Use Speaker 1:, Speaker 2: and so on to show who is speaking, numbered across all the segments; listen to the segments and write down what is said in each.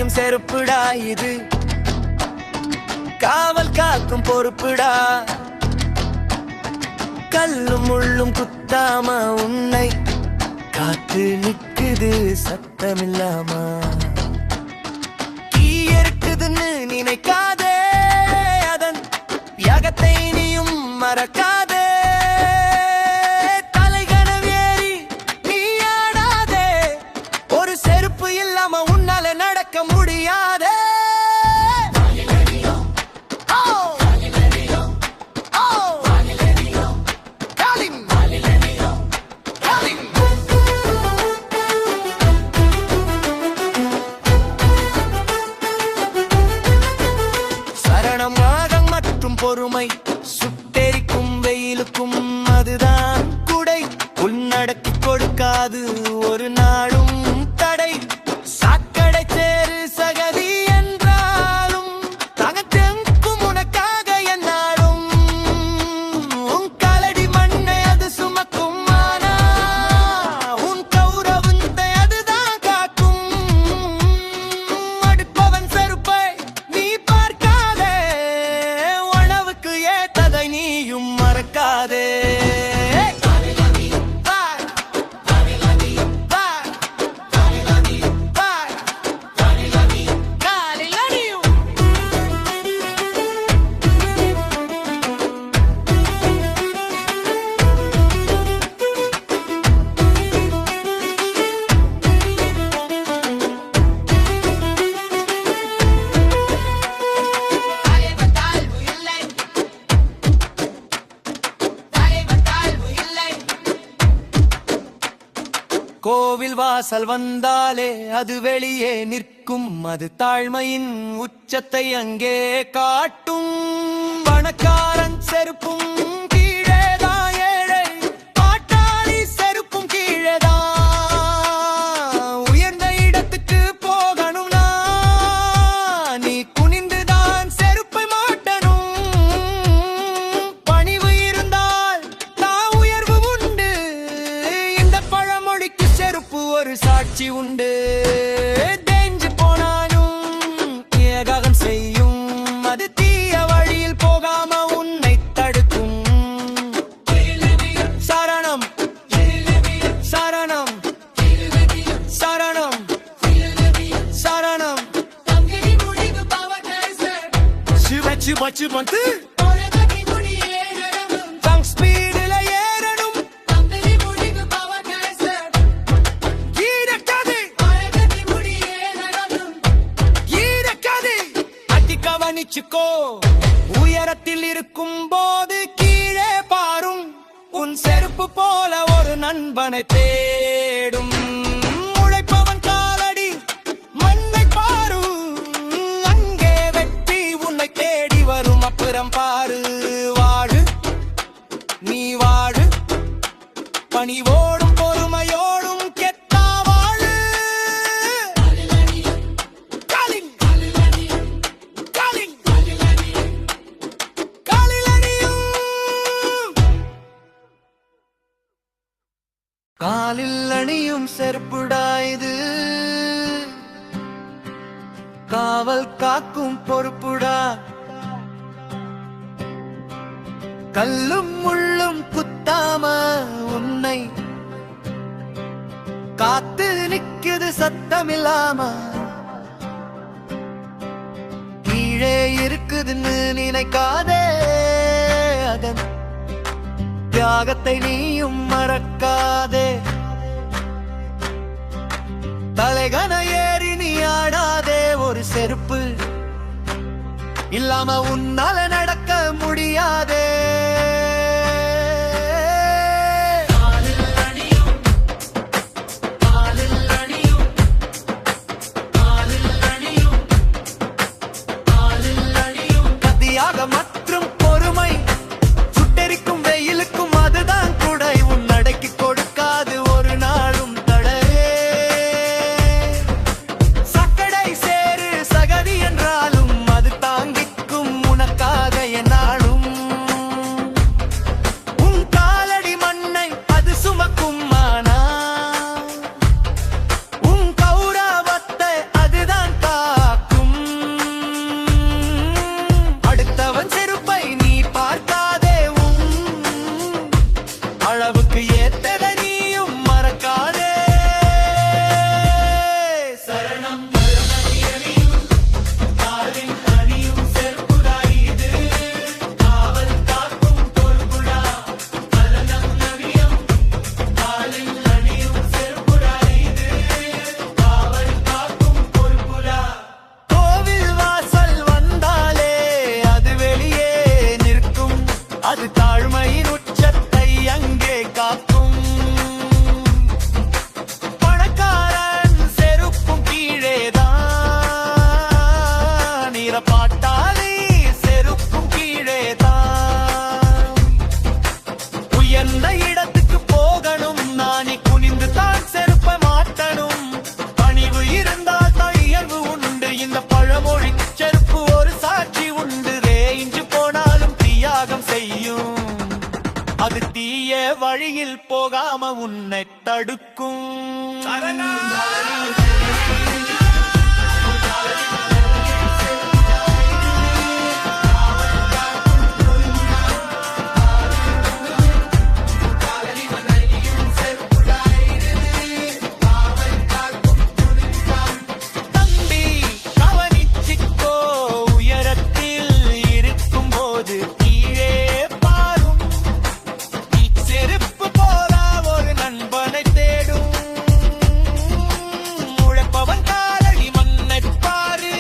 Speaker 1: அணியும் செருப்புடா இது, காவல் காக்கும் பொறுப்புடா. கல்லும் முள்ளும் குத்தாம உன்னை காத்து நிக்குது சத்தமில்லாம. தீ இருக்குதுன்னு நினைக்காதே, அதன் தியாகத்தை நீயும் மறக்காதே. தலைகணவேறி நீ ஆடாதே, ஒரு செருப்பு இல்லாம உன்னால நடக்க முடியாதே. பொறுமை சுட்டெரிக்கும் வெயிலுக்கும் அதுதான் குடை, உன்னடக்கி கொடுக்காது ஒரு நாளும் தடை. சாக்கடை சேரு சகதி என்றாலும் தகத்தெங்கும் உனக்காக என்னாலும். உன் காலடி மண்ணை அது சுமக்கும், ஆனா உன் கௌரவத்தை அதுதான் காக்கும். அடுப்பவன் செருப்பை நீ பார்க்காதே, ஏத்ததை நீயும் மறக்காதே. கோவில் வாசல் வந்தாலே அது வெளியே நிற்கும், அது தாழ்மையின் உச்சத்தை அங்கே காட்டும். பணக்காரன் செருப்பும் கீழேதான் ஏழை, பாட்டாளி செருப்பும் கீழேதான். உயர்ந்த இடத்துக்கு போகணும்னா நீ குனிந்துதான் செருப்பை மாட்டணும். பணிவு இருந்தால் தான் உயர்வு உண்டு, இந்த பழமொழிக்கு செருப்பு ஒரு சாட்சி உண்டு. தேஞ்சு போனாலும் ஏகாகம் செய்யும், அது தீய வழியில் போகாம உன்னை தடுக்கும். சரணம் சரணம் சரணம் சரணம். சிவச்சு பச்சு பத்து ஸ்பீடுல ஏறணும். கவனிச்சுக்கோ, உயரத்தில் இருக்கும் போது கீழே பாரும், உன் செருப்பு போல ஒரு நண்பனை தேடும். உழைப்பவன் காலடி மண்ணை பாரு, அங்கே வெற்றி உன்னை தேடி வரும். அப்புறம் பாரு, வாழு நீ வாழு, பணிவோடும் பொறுமையோடும் கெத்தா வாழு. காலில் அணியும் செருப்புடா இது, காவல் காக்கும் பொறுப்புடா. கல்லும் முள்ளும் குத்தாம உன்னை காத்து நிக்குது சத்தமில்லாம. கீழே இருக்குதுன்னு நினைக்காதே, அதன் தியாகத்தை நீயும் மறக்காதே. தலைகன ஏறி நீ ஆடாதே, ஒரு செருப்பு இல்லாம உன்னால நடக்க முடியாதே. மற்றும் பொறுமை சுட்டெரிக்கும் வெயிலுக்கும் அதுதான் குடை, உன்னடக்கி கொடுக்காது ஒரு நாளும் தடையே. சக்கடை சேரு சகதி என்றாலும் அது தாங்கிக்கும் உனக்காக என்னாலும். உன்னை தடுக்கும். தம்பி கவனிச்சிக்கோ, உயரத்தில் இருக்கும்போது கீழே பாரும். செருப்பு போல ஒரு நண்பனை தேடும். உழைப்பவன் காலடி மண்ணை பாரு,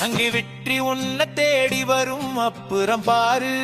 Speaker 1: அங்கே வெற்றி உன்னை தேடி வரும். அப்புறம் பாரு.